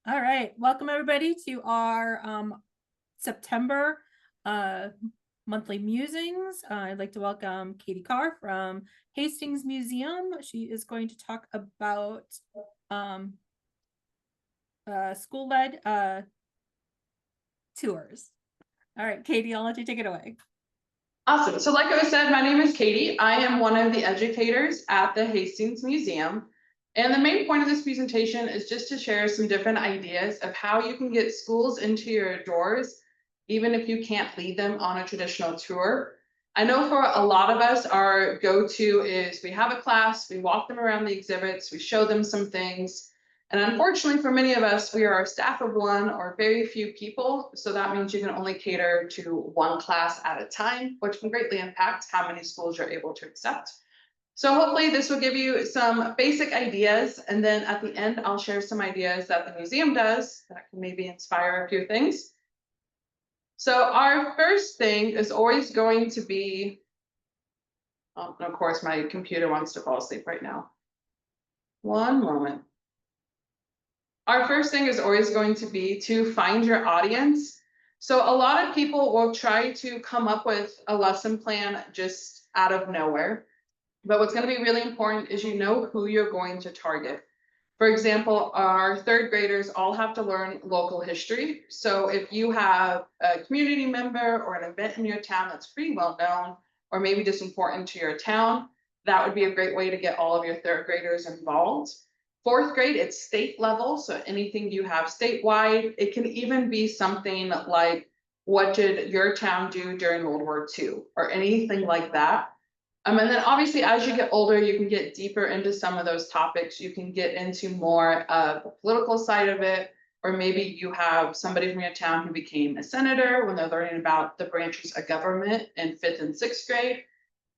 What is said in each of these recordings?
All right, welcome everybody to our September monthly musings. I'd like to welcome Katie Karr from Hastings Museum. She is going to talk about school-led tours. All right, Katie, I'll let you take it away. Awesome. So like I said, my name is Katie. I am one of the educators at the Hastings Museum. And the main point of this presentation is just to share some different ideas of how you can get schools into your doors, even if you can't lead them on a traditional tour. I know for a lot of us, our go-to is we have a class, we walk them around the exhibits, we show them some things. And unfortunately for many of us, we are a staff of one or very few people. So that means you can only cater to one class at a time, which can greatly impact how many schools you're able to accept. So hopefully this will give you some basic ideas. And then at the end, I'll share some ideas that the museum does that can maybe inspire a few things. So our first thing is always going to be, and of course, my computer wants to fall asleep right now. One moment. Our first thing is always going to be to find your audience. So a lot of people will try to come up with a lesson plan just out of nowhere. But what's going to be really important is you know who you're going to target. For example, our third graders all have to learn local history. So if you have a community member or an event in your town that's pretty well known, or maybe just important to your town, that would be a great way to get all of your third graders involved. Fourth grade, it's state level. So anything you have statewide, it can even be something like, what did your town do during World War II or anything like that. And then obviously, as you get older, you can get deeper into some of those topics. You can get into more of the political side of it, or maybe you have somebody from your town who became a senator when they're learning about the branches of government in 5th and 6th grade.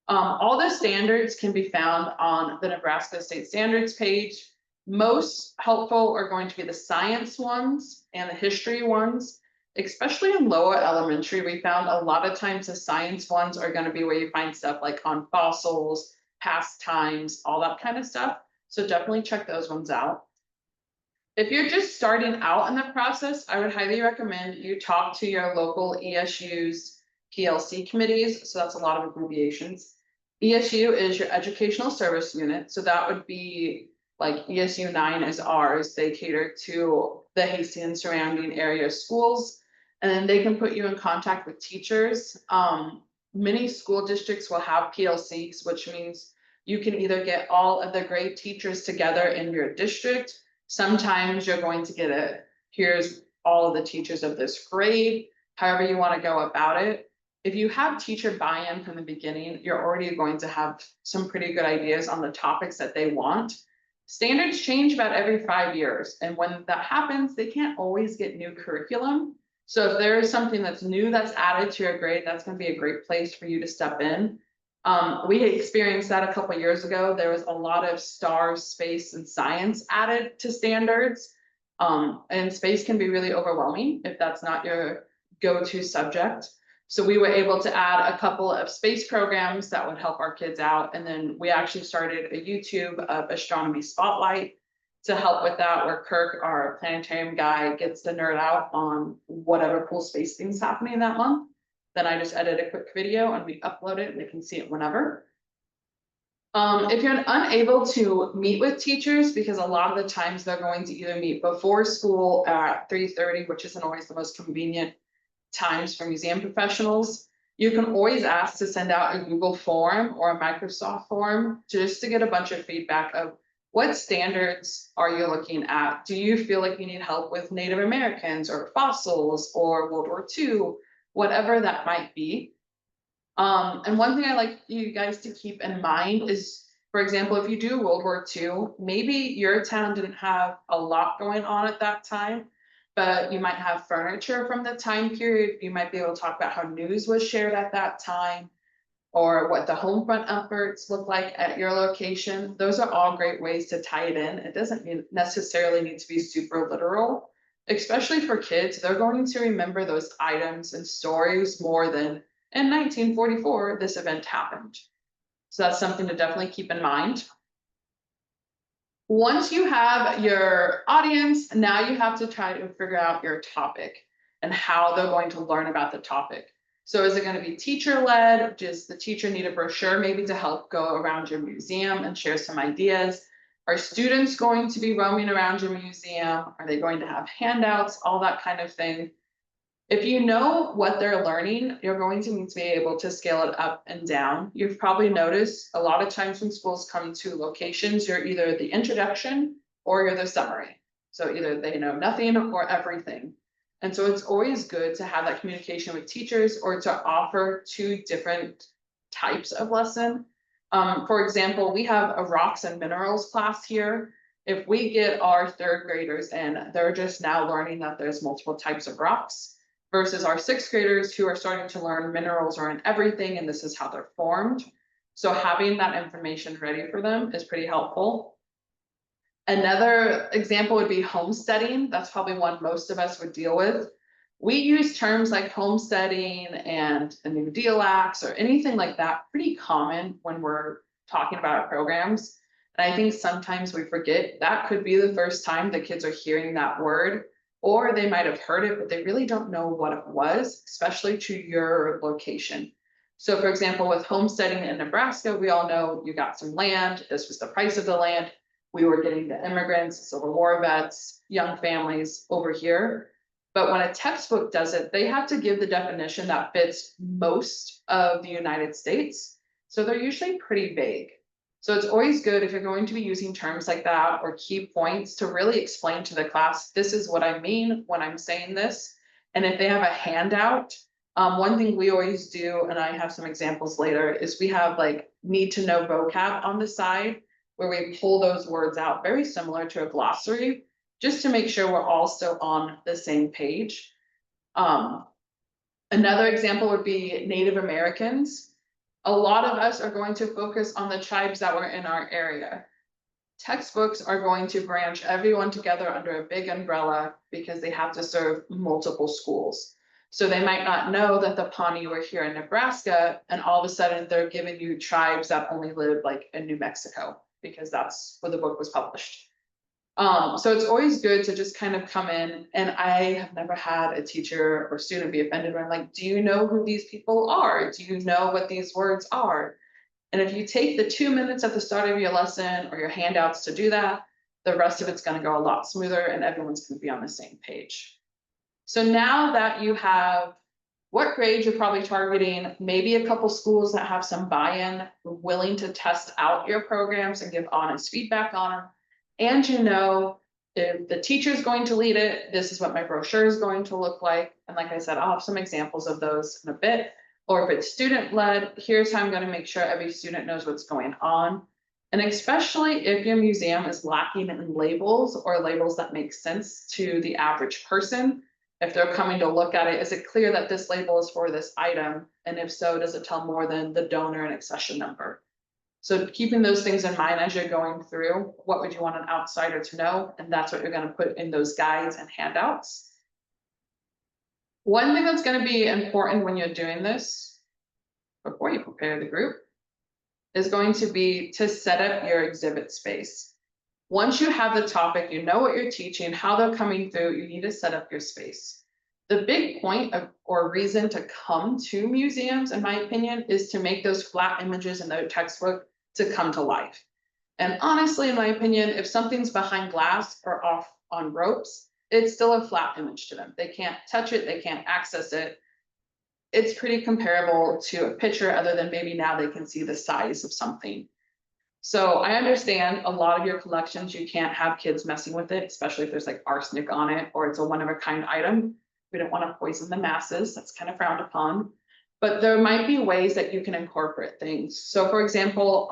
All the standards can be found on the Nebraska State Standards page. Most helpful are going to be the science ones and the history ones. Especially in lower elementary, we found a lot of times the science ones are going to be where you find stuff like on fossils, past times, all that kind of stuff. So definitely check those ones out. If you're just starting out in the process, I would highly recommend you talk to your local ESU's PLC committees. So that's a lot of abbreviations. ESU is your educational service unit. So that would be like ESU 9 is ours. They cater to the Hastings surrounding area schools, and then they can put you in contact with teachers. Many school districts will have PLCs, which means you can either get all of the grade teachers together in your district. Sometimes you're going to get a, here's all of the teachers of this grade, however you want to go about it. If you have teacher buy-in from the beginning, you're already going to have some pretty good ideas on the topics that they want. Standards change about every 5 years. And when that happens, they can't always get new curriculum. So if there is something that's new that's added to your grade, that's going to be a great place for you to step in. We experienced that a couple of years ago. There was a lot of stars, space, and science added to standards. And space can be really overwhelming if that's not your go-to subject. So we were able to add a couple of space programs that would help our kids out. And then we actually started a YouTube of Astronomy Spotlight to help with that, where Kirk, our planetarium guy, gets to nerd out on whatever cool space things happening that month. Then I just edit a quick video and we upload it and they can see it whenever. If you're unable to meet with teachers, because a lot of the times they're going to either meet before school at 3:30, which isn't always the most convenient times for museum professionals, you can always ask to send out a Google form or a Microsoft form just to get a bunch of feedback of what standards are you looking at? Do you feel like you need help with Native Americans or fossils or World War II, whatever that might be. And one thing I like you guys to keep in mind is, for example, if you do World War II, maybe your town didn't have a lot going on at that time, but you might have furniture from the time period. You might be able to talk about how news was shared at that time, or what the home front efforts look like at your location. Those are all great ways to tie it in. It doesn't necessarily need to be super literal, especially for kids. They're going to remember those items and stories more than in 1944, this event happened. So that's something to definitely keep in mind. Once you have your audience, now you have to try to figure out your topic and how they're going to learn about the topic. So is it going to be teacher-led? Does the teacher need a brochure maybe to help go around your museum and share some ideas? Are students going to be roaming around your museum? Are they going to have handouts? All that kind of thing. If you know what they're learning, you're going to need to be able to scale it up and down. You've probably noticed a lot of times when schools come to locations, you're either the introduction or you're the summary. So either they know nothing or everything. And so it's always good to have that communication with teachers or to offer two different types of lesson. For example, we have a rocks and minerals class here. If we get our third graders in, they're just now learning that there's multiple types of rocks versus our sixth graders who are starting to learn minerals are in everything and this is how they're formed. So having that information ready for them is pretty helpful. Another example would be homesteading. That's probably one most of us would deal with. We use terms like homesteading and the New Deal Acts or anything like that, pretty common when we're talking about our programs. And I think sometimes we forget that could be the first time the kids are hearing that word, or they might have heard it, but they really don't know what it was, especially to your location. So for example, with homesteading in Nebraska, we all know you got some land, this was the price of the land. We were getting the immigrants, Civil War vets, young families over here. But when a textbook does it, they have to give the definition that fits most of the United States. So they're usually pretty vague. So it's always good if you're going to be using terms like that or key points to really explain to the class, this is what I mean when I'm saying this. And if they have a handout, one thing we always do, and I have some examples later, is we have like need to know vocab on the side where we pull those words out, very similar to a glossary, just to make sure we're all still on the same page. Another example would be Native Americans. A lot of us are going to focus on the tribes that were in our area. Textbooks are going to branch everyone together under a big umbrella because they have to serve multiple schools. So they might not know that the Pawnee were here in Nebraska, and all of a sudden they're giving you tribes that only live like in New Mexico, because that's where the book was published. So it's always good to just kind of come in, and I have never had a teacher or student be offended when I'm like, do you know who these people are? Do you know what these words are? And if you take the 2 minutes at the start of your lesson or your handouts to do that, the rest of it's going to go a lot smoother and everyone's going to be on the same page. So now that you have what grade you're probably targeting, maybe a couple schools that have some buy-in, willing to test out your programs and give honest feedback on them. And you know, if the teacher is going to lead it, this is what my brochure is going to look like. And like I said, I'll have some examples of those in a bit. Or if it's student-led, here's how I'm going to make sure every student knows what's going on. And especially if your museum is lacking in labels or labels that make sense to the average person, if they're coming to look at it, is it clear that this label is for this item? And if so, does it tell more than the donor and accession number? So keeping those things in mind as you're going through, what would you want an outsider to know? And that's what you're going to put in those guides and handouts. One thing that's going to be important when you're doing this, before you prepare the group, is going to be to set up your exhibit space. Once you have the topic, you know what you're teaching, how they're coming through, you need to set up your space. The big point of, or reason to come to museums, in my opinion, is to make those flat images in the textbook to come to life. And honestly, in my opinion, if something's behind glass or off on ropes, it's still a flat image to them. They can't touch it, they can't access it. It's pretty comparable to a picture, other than maybe now they can see the size of something. So I understand a lot of your collections, you can't have kids messing with it, especially if there's like arsenic on it or it's a one-of-a-kind item. We don't want to poison the masses. That's kind of frowned upon. But there might be ways that you can incorporate things. So for example,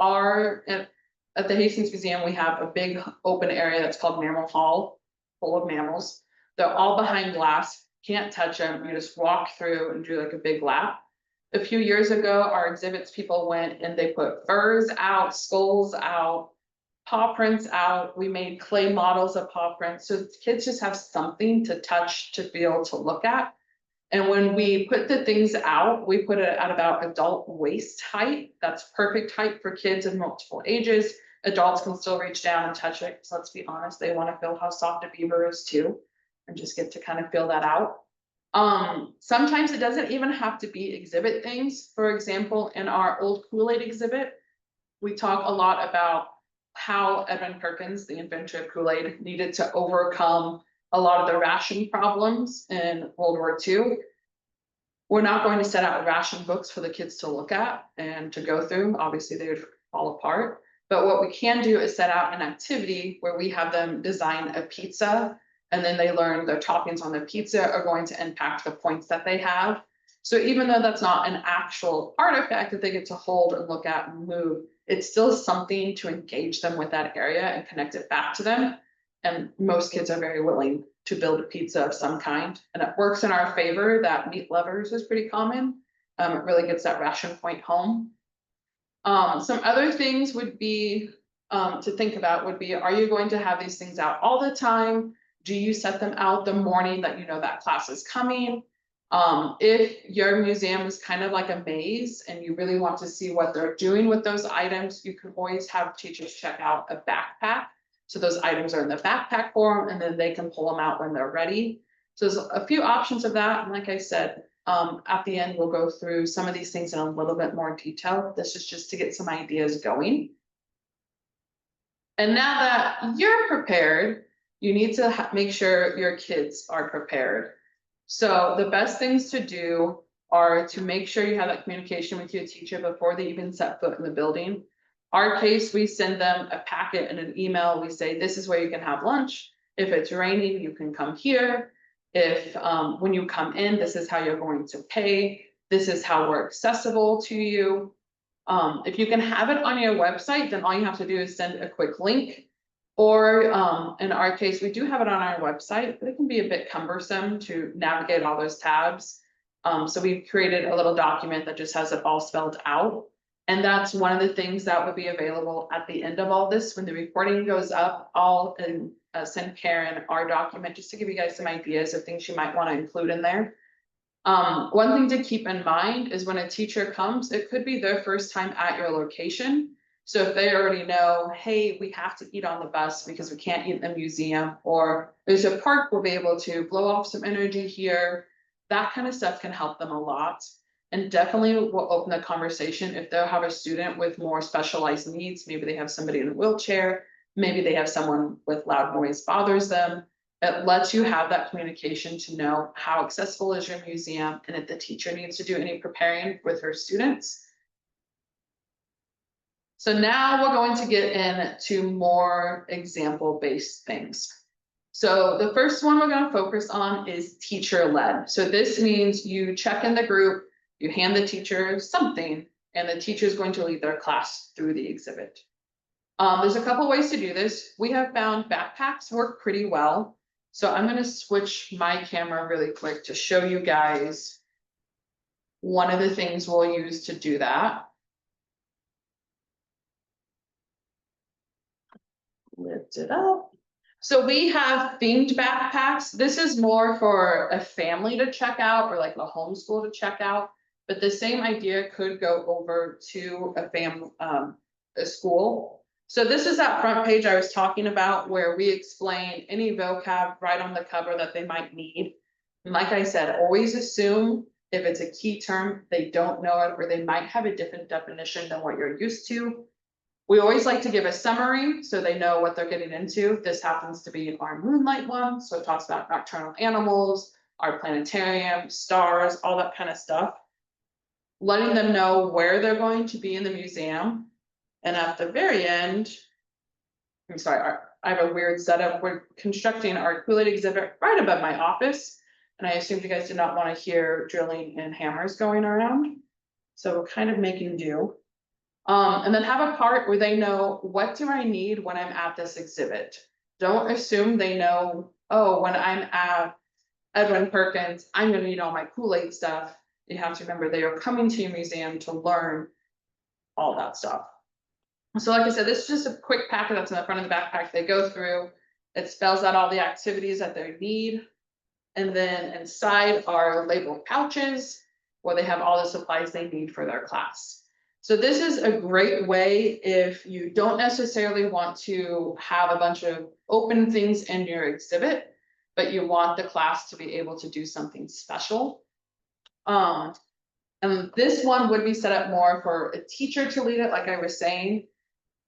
at the Hastings Museum, we have a big open area that's called Mammal Hall, full of mammals. They're all behind glass, can't touch them. You just walk through and do like a big lap. A few years ago, our exhibits people went and they put furs out, skulls out, paw prints out. We made clay models of paw prints. So kids just have something to touch, to feel, to look at. And when we put the things out, we put it at about adult waist height. That's perfect height for kids of multiple ages, adults can still reach down and touch it, because let's be honest, they want to feel how soft a beaver is too, and just get to kind of feel that out. Sometimes it doesn't even have to be exhibit things. For example, in our old Kool-Aid exhibit, we talk a lot about how Edwin Perkins, the inventor of Kool-Aid, needed to overcome a lot of the ration problems in World War II. We're not going to set out ration books for the kids to look at and to go through. Obviously, they would fall apart. But what we can do is set out an activity where we have them design a pizza, and then they learn their toppings on the pizza are going to impact the points that they have. So even though that's not an actual artifact that they get to hold and look at and move, it's still something to engage them with that area and connect it back to them. And most kids are very willing to build a pizza of some kind. And it works in our favor that meat lovers is pretty common. It really gets that ration point home. Some other things would be to think about would be, are you going to have these things out all the time? Do you set them out the morning that you know that class is coming? If your museum is kind of like a maze and you really want to see what they're doing with those items, you can always have teachers check out a backpack. So those items are in the backpack form, and then they can pull them out when they're ready. So there's a few options of that. And like I said, at the end, we'll go through some of these things in a little bit more detail. This is just to get some ideas going. And now that you're prepared, you need to make sure your kids are prepared. So the best things to do are to make sure you have that communication with your teacher before they even set foot in the building. Our case, we send them a packet and an email. We say, this is where you can have lunch. If it's raining, you can come here. If when you come in, this is how you're going to pay. This is how we're accessible to you. If you can have it on your website, then all you have to do is send a quick link. Or in our case, we do have it on our website, but it can be a bit cumbersome to navigate all those tabs. So we've created a little document that just has it all spelled out. And that's one of the things that will be available at the end of all this. When the recording goes up, I'll send Karen our document just to give you guys some ideas of things you might want to include in there. One thing to keep in mind is when a teacher comes, it could be their first time at your location. So if they already know, hey, we have to eat on the bus because we can't eat in the museum, or there's a park, we'll be able to blow off some energy here. That kind of stuff can help them a lot. And definitely will open the conversation if they'll have a student with more specialized needs. Maybe they have somebody in a wheelchair, maybe they have someone with loud noise bothers them. It lets you have that communication to know how accessible is your museum, and if the teacher needs to do any preparing with her students. So now we're going to get into more example-based things. So the first one we're going to focus on is teacher-led. So this means you check in the group, you hand the teacher something, and the teacher is going to lead their class through the exhibit. There's a couple ways to do this. We have found backpacks work pretty well. So I'm going to switch my camera really quick to show you guys one of the things we'll use to do that. Lift it up. So we have themed backpacks. This is more for a family to check out, or like a homeschool to check out. But the same idea could go over to a school. So this is that front page I was talking about, where we explain any vocab right on the cover that they might need. And like I said, always assume if it's a key term, they don't know it, or they might have a different definition than what you're used to. We always like to give a summary so they know what they're getting into. This happens to be our moonlight one. So it talks about nocturnal animals, our planetarium, stars, all that kind of stuff. Letting them know where they're going to be in the museum. And at the very end, I'm sorry, I have a weird setup. We're constructing our Kool-Aid exhibit right above my office. And I assumed you guys did not want to hear drilling and hammers going around. So we're kind of making do. And then have a part where they know, what do I need when I'm at this exhibit? Don't assume they know, oh, when I'm at Edwin Perkins, I'm going to need all my Kool-Aid stuff. You have to remember they are coming to your museum to learn all that stuff. So like I said, this is just a quick packet that's in the front of the backpack they go through. It spells out all the activities that they need. And then inside are labeled pouches where they have all the supplies they need for their class. So this is a great way if you don't necessarily want to have a bunch of open things in your exhibit, but you want the class to be able to do something special. And this one would be set up more for a teacher to lead it, like I was saying.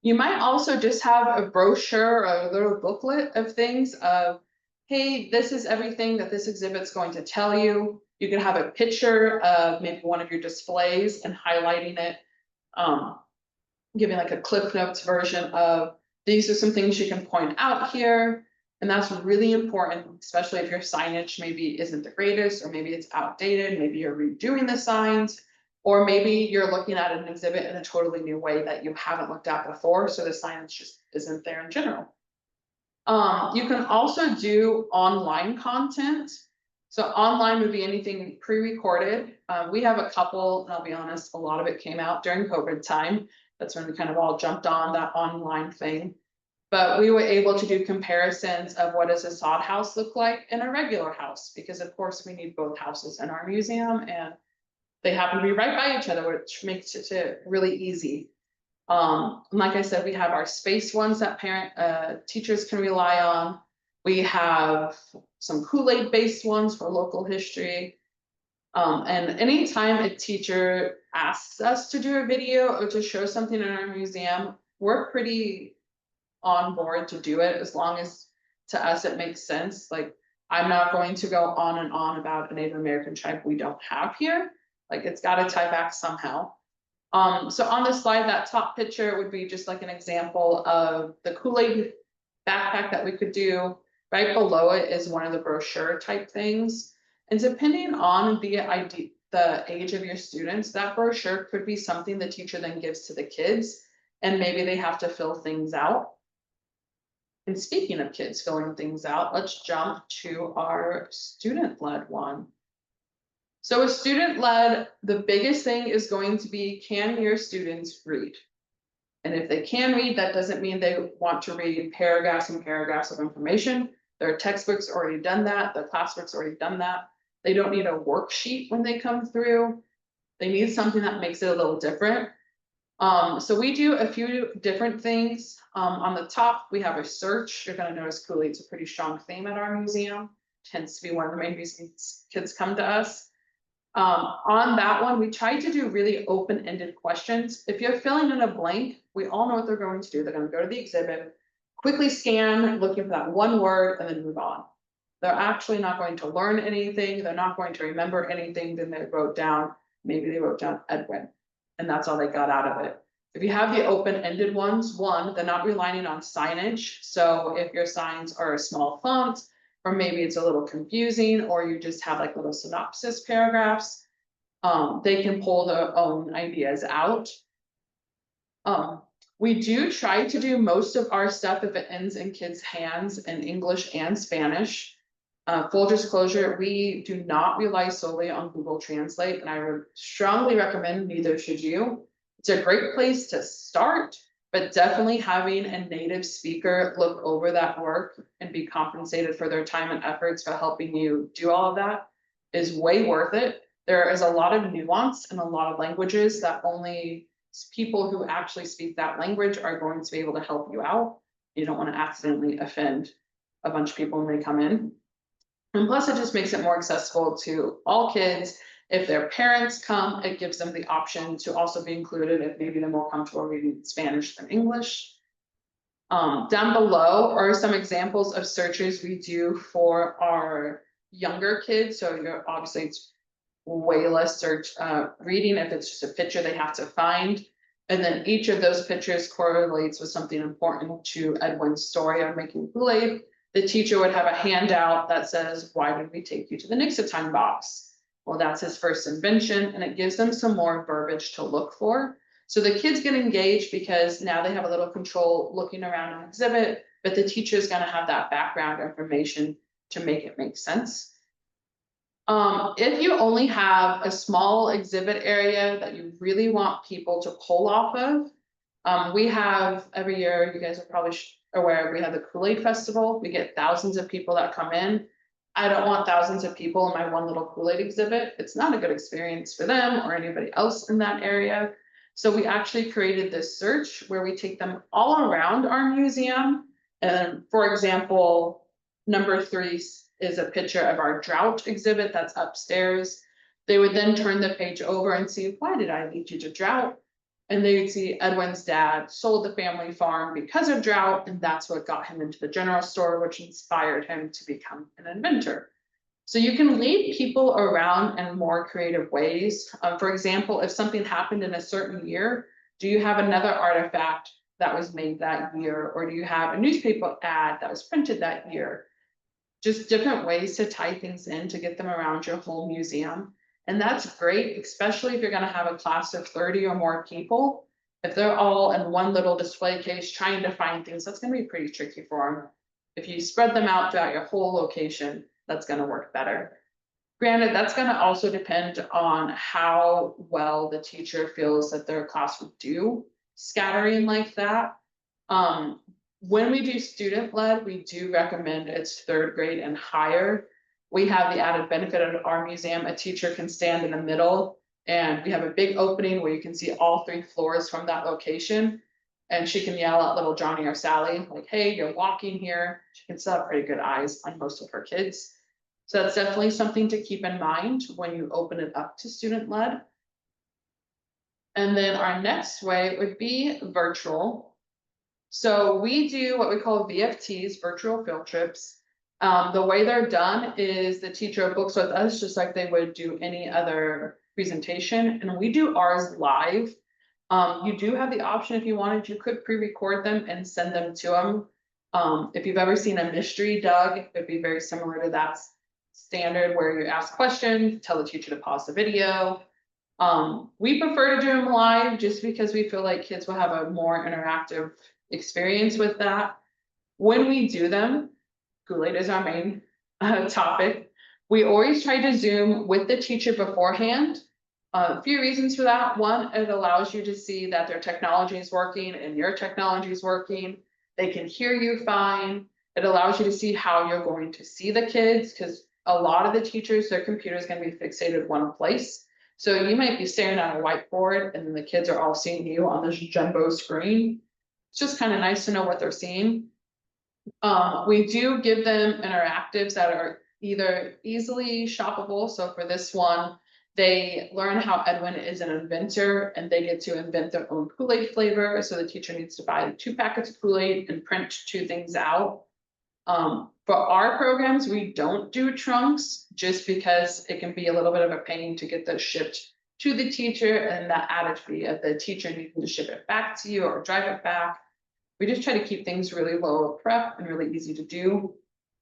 You might also just have a brochure or a little booklet of things of, hey, this is everything that this exhibit's going to tell you. You can have a picture of maybe one of your displays and highlighting it, giving like a Cliff Notes version of, these are some things you can point out here. And that's really important, especially if your signage maybe isn't the greatest, or maybe it's outdated, maybe you're redoing the signs, or maybe you're looking at an exhibit in a totally new way that you haven't looked at before, so the signage just isn't there in general. You can also do online content. So online would be anything pre-recorded. We have a couple, and I'll be honest, a lot of it came out during COVID time. That's when we kind of all jumped on that online thing. But we were able to do comparisons of what does a sod house look like in a regular house, because of course we need both houses in our museum, and they happen to be right by each other, which makes it really easy. Like I said, we have our space ones that teachers can rely on. We have some Kool-Aid based ones for local history. And anytime a teacher asks us to do a video or to show something in our museum, we're pretty on board to do it, as long as to us it makes sense. Like, I'm not going to go on and on about a Native American tribe we don't have here. Like, it's got to tie back somehow. So on this slide, that top picture would be just like an example of the Kool-Aid backpack that we could do. Right below it is one of the brochure type things. And depending on the age of your students, that brochure could be something the teacher then gives to the kids, and maybe they have to fill things out. And speaking of kids filling things out, let's jump to our student-led one. So with student-led, the biggest thing is going to be, can your students read? And if they can read, that doesn't mean they want to read paragraphs and paragraphs of information. Their textbook's already done that, their classwork's already done that. They don't need a worksheet when they come through. They need something that makes it a little different. So we do a few different things. On the top, we have a search. You're going to notice Kool-Aid's a pretty strong theme at our museum. Tends to be one of the main reasons kids come to us. On that one, we try to do really open-ended questions. If you're filling in a blank, we all know what they're going to do. They're going to go to the exhibit, quickly scan, looking for that one word, and then move on. They're actually not going to learn anything. They're not going to remember anything that they wrote down. Maybe they wrote down Edwin, and that's all they got out of it. If you have the open-ended ones, one, they're not relying on signage. So if your signs are a small font, or maybe it's a little confusing, or you just have like little synopsis paragraphs, they can pull their own ideas out. We do try to do most of our stuff, if it ends in kids' hands, in English and Spanish. Full disclosure, we do not rely solely on Google Translate, and I would strongly recommend neither should you. It's a great place to start, but definitely having a native speaker look over that work and be compensated for their time and efforts for helping you do all of that is way worth it. There is a lot of nuance in a lot of languages that only people who actually speak that language are going to be able to help you out. You don't want to accidentally offend a bunch of people when they come in. And plus, it just makes it more accessible to all kids. If their parents come, it gives them the option to also be included if maybe they're more comfortable reading Spanish than English. Down below are some examples of searches we do for our younger kids. So you're obviously it's way less search reading if it's just a picture they have to find. And then each of those pictures correlates with something important to Edwin's story on making Kool-Aid. The teacher would have a handout that says, why did we take you to the Nixatime box? Well, that's his first invention, and it gives them some more verbiage to look for. So the kids get engaged because now they have a little control looking around an exhibit, but the teacher is going to have that background information to make it make sense. If you only have a small exhibit area that you really want people to pull off of, we have every year, you guys are probably aware, we have the Kool-Aid Festival. We get thousands of people that come in. I don't want thousands of people in my one little Kool-Aid exhibit. It's not a good experience for them or anybody else in that area. So we actually created this search where we take them all around our museum. And for example, number 3 is a picture of our drought exhibit that's upstairs. They would then turn the page over and see, why did I lead you to drought? And they would see Edwin's dad sold the family farm because of drought, and that's what got him into the general store, which inspired him to become an inventor. So you can lead people around in more creative ways. For example, if something happened in a certain year, do you have another artifact that was made that year? Or do you have a newspaper ad that was printed that year? Just different ways to tie things in to get them around your whole museum. And that's great, especially if you're going to have a class of 30 or more people. If they're all in one little display case trying to find things, that's going to be pretty tricky for them. If you spread them out throughout your whole location, that's going to work better. Granted, that's going to also depend on how well the teacher feels that their class would do scattering like that. When we do student-led, we do recommend it's 3rd grade and higher. We have the added benefit of our museum. A teacher can stand in the middle, and we have a big opening where you can see all 3 floors from that location. And she can yell at little Johnny or Sally, like, hey, you're walking here. She can still have pretty good eyes on most of her kids. So that's definitely something to keep in mind when you open it up to student-led. And then our next way would be virtual. So we do what we call VFTs, virtual field trips. The way they're done is the teacher books with us just like they would do any other presentation, and we do ours live. You do have the option, if you wanted, you could pre-record them and send them to them. If you've ever seen a mystery Doug, it'd be very similar to that standard where you ask questions, tell the teacher to pause the video. We prefer to do them live just because we feel like kids will have a more interactive experience with that. When we do them, Kool-Aid is our main topic. We always try to Zoom with the teacher beforehand. A few reasons for that. One, it allows you to see that their technology is working and your technology is working. They can hear you fine. It allows you to see how you're going to see the kids, because a lot of the teachers, their computer is going to be fixated one place. So you might be staring at a whiteboard and then the kids are all seeing you on this jumbo screen. It's just kind of nice to know what they're seeing. We do give them interactives that are either easily shoppable. So for this one, they learn how Edwin is an inventor and they get to invent their own Kool-Aid flavor. So the teacher needs to buy 2 packets of Kool-Aid and print 2 things out. For our programs, we don't do trunks just because it can be a little bit of a pain to get those shipped to the teacher, and that added fee of the teacher needing to ship it back to you or drive it back. We just try to keep things really low prep and really easy to do.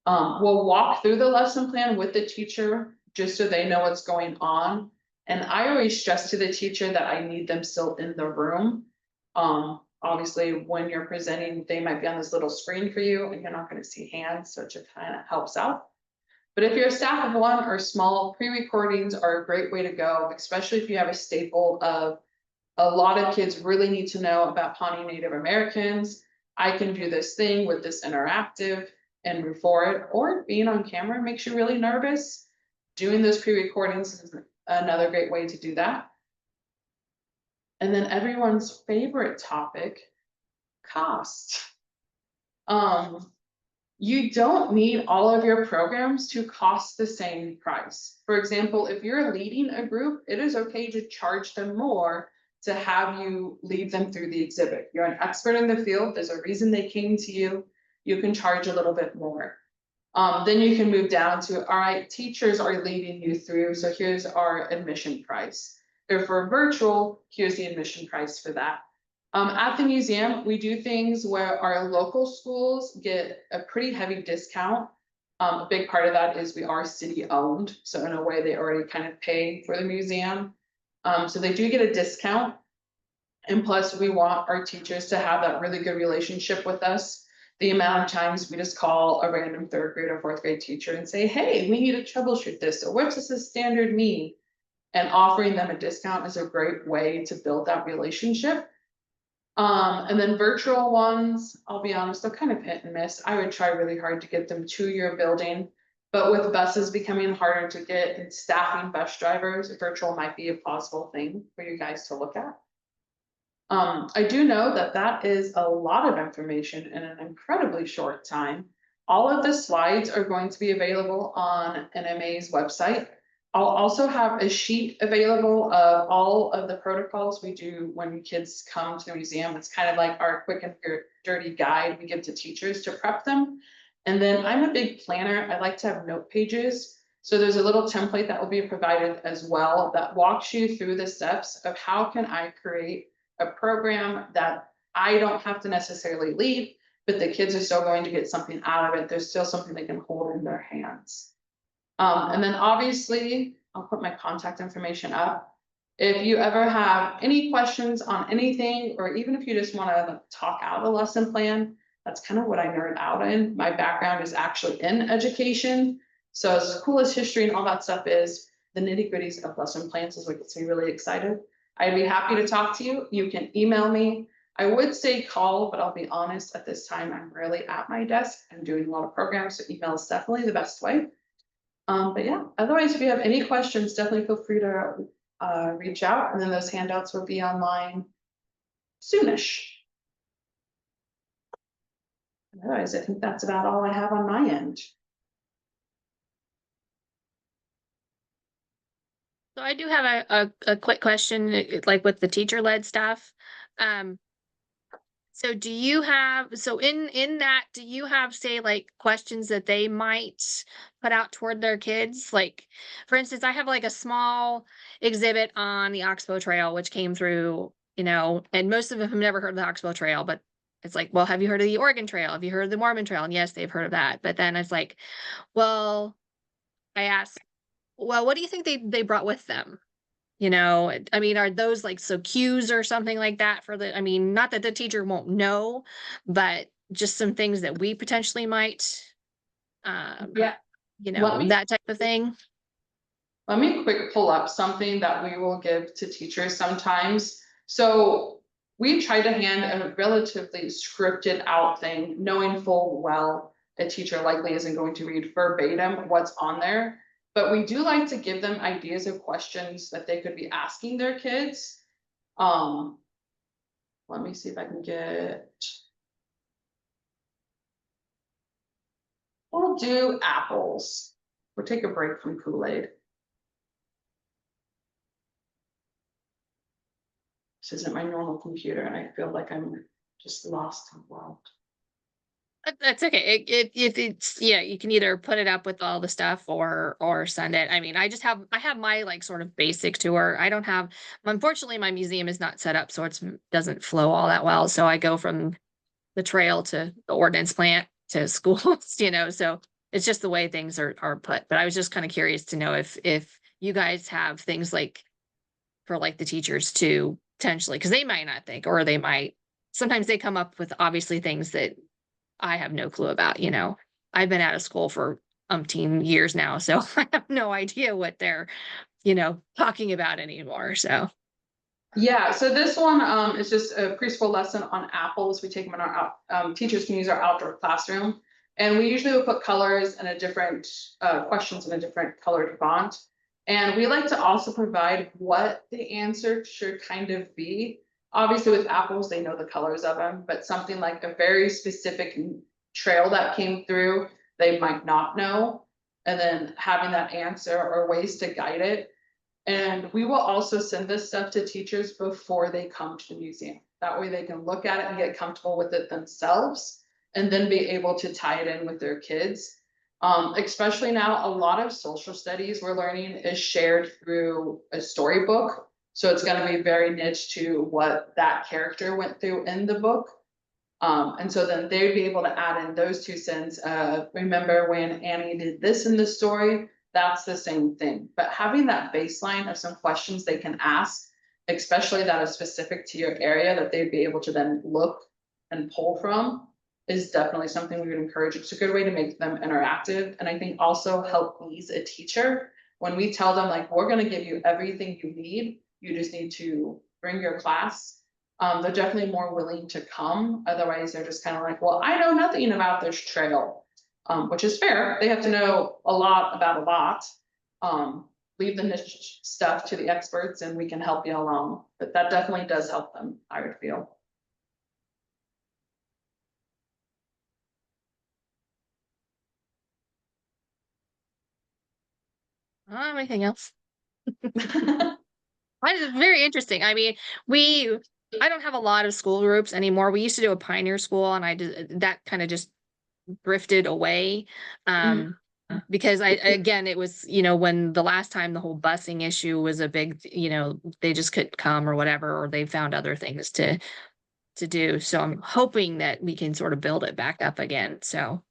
We'll walk through the lesson plan with the teacher just so they know what's going on. And I always stress to the teacher that I need them still in the room. Obviously, when you're presenting, they might be on this little screen for you and you're not going to see hands, so it just kind of helps out. But if you're a staff of 1 or small, pre-recordings are a great way to go, especially if you have a staple of a lot of kids really need to know about Pawnee Native Americans. I can do this thing with this interactive and move forward, or being on camera makes you really nervous. Doing those pre-recordings is another great way to do that. And then everyone's favorite topic, cost. You don't need all of your programs to cost the same price. For example, if you're leading a group, it is okay to charge them more to have you lead them through the exhibit. You're an expert in the field, there's a reason they came to you, you can charge a little bit more. Then you can move down to, all right, teachers are leading you through, so here's our admission price. If we're virtual, here's the admission price for that. At the museum, we do things where our local schools get a pretty heavy discount. A big part of that is we are city owned, so in a way they already kind of pay for the museum. So they do get a discount. And plus we want our teachers to have that really good relationship with us. The amount of times we just call a random 3rd grade or 4th grade teacher and say, hey, we need to troubleshoot this, or what does this standard mean? And offering them a discount is a great way to build that relationship. And then virtual ones, I'll be honest, they're kind of hit and miss. I would try really hard to get them to your building, but with buses becoming harder to get and staffing bus drivers, virtual might be a possible thing for you guys to look at. I do know that that is a lot of information in an incredibly short time. All of the slides are going to be available on NMA's website. I'll also have a sheet available of all of the protocols we do when kids come to the museum. It's kind of like our quick and dirty guide we give to teachers to prep them. And then I'm a big planner. I like to have note pages. So there's a little template that will be provided as well that walks you through the steps of how can I create a program that I don't have to necessarily leave, but the kids are still going to get something out of it. There's still something they can hold in their hands. And then obviously, I'll put my contact information up. If you ever have any questions on anything, or even if you just want to talk out a lesson plan, that's kind of what I nerd out in. My background is actually in education. So as cool as history and all that stuff is, the nitty gritties of lesson plans is what gets me really excited. I'd be happy to talk to you. You can email me. I would say call, but I'll be honest, at this time, I'm really at my desk. I'm doing a lot of programs, so email is definitely the best way. But yeah, otherwise, if you have any questions, definitely feel free to reach out, and then those handouts will be online soonish. Otherwise, I think that's about all I have on my end. So I do have a quick question, like with the teacher-led stuff. So do you have, so in that, do you have, say, like questions that they might put out toward their kids? Like, for instance, I have like a small exhibit on the Oxbow Trail, which came through, and most of them have never heard of the Oxbow Trail, but it's like, well, have you heard of the Oregon Trail? Have you heard of the Mormon Trail? And yes, they've heard of that. But then it's like, well, I asked, well, what do you think they brought with them? I mean, are those like so cues or something like that for I mean, not that the teacher won't know, but just some things that we potentially might, Yeah, let me that type of thing. Let me quick pull up something that we will give to teachers sometimes. So we try to hand a relatively scripted out thing, knowing full well a teacher likely isn't going to read verbatim what's on there. But we do like to give them ideas of questions that they could be asking their kids. Let me see if I can get. We'll do apples. We'll take a break from Kool-Aid. This isn't my normal computer, and I feel like I'm just lost in the world. That's okay. If it's, yeah, you can either put it up with all the stuff or send it. I mean, I have my like sort of basic tour. I don't have, unfortunately, my museum is not set up so it doesn't flow all that well. So I go from the trail to the ordnance plant to schools, so it's just the way things are put. But I was just kind of curious to know if you guys have things like for like the teachers to potentially, because they might not think, or they might, sometimes they come up with obviously things that I have no clue about. I've been out of school for umpteen years now, so I have no idea what they're, talking about anymore. So Yeah, so this one is just a preschool lesson on apples. We take them in our teachers can use our outdoor classroom, and we usually will put colors and a different questions in a different colored font. And we like to also provide what the answer should kind of be. Obviously, with apples, they know the colors of them, but something like a very specific trail that came through, they might not know. And then having that answer or ways to guide it. And we will also send this stuff to teachers before they come to the museum. That way they can look at it and get comfortable with it themselves and then be able to tie it in with their kids. Especially now, a lot of social studies we're learning is shared through a storybook. So it's going to be very niche to what that character went through in the book. And so then they'd be able to add in those 2 cents. Remember when Annie did this in the story? That's the same thing. But having that baseline of some questions they can ask, especially that is specific to your area that they'd be able to then look and pull from, is definitely something we would encourage. It's a good way to make them interactive. And I think also help ease a teacher when we tell them, like, we're going to give you everything you need. You just need to bring your class. They're definitely more willing to come. Otherwise, they're just kind of like, well, I know nothing about this trail, which is fair. They have to know a lot about a lot. leave the niche stuff to the experts and we can help you along. But that definitely does help them, I would feel. Anything else? It's very interesting. I mean, I don't have a lot of school groups anymore. We used to do a pioneer school, and I did that kind of just drifted away. Um, because again, it was, when the last time the whole busing issue was a big, they just couldn't come or whatever, or they found other things to do. So I'm hoping that we can sort of build it back up again. So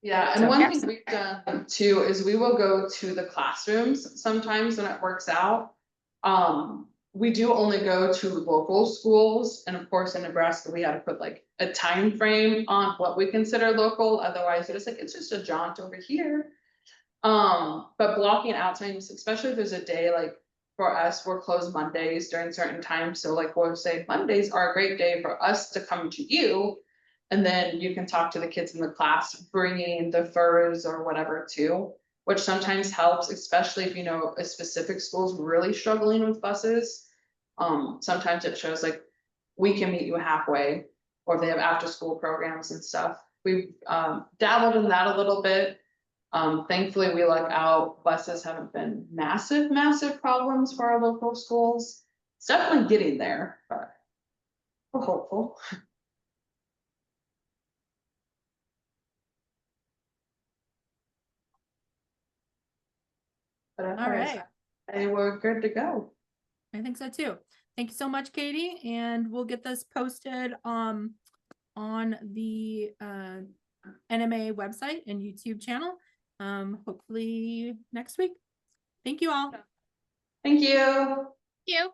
Yeah, and So, one yes. thing we've done too is we will go to the classrooms sometimes when it works out. We do only go to local schools, and of course in Nebraska, we had to put like a time frame on what we consider local, otherwise it's just a jaunt over here. But blocking out times, especially if there's a day like for us, we're closed Mondays during certain times, so like we'll say Mondays are a great day for us to come to you. And then you can talk to the kids in the class, bringing the furs or whatever too, which sometimes helps, especially if a specific school's really struggling with buses. Sometimes it shows like we can meet you halfway, or if they have after school programs and stuff. We've dabbled in that a little bit. Thankfully, we luck out. Buses haven't been massive problems for our local schools. It's definitely getting there, but we're hopeful. But All right. they were good to go. I think so too. Thank you so much, Katie. And we'll get this posted on the NMA website and YouTube channel. Hopefully next week. Thank you all. Thank you. You.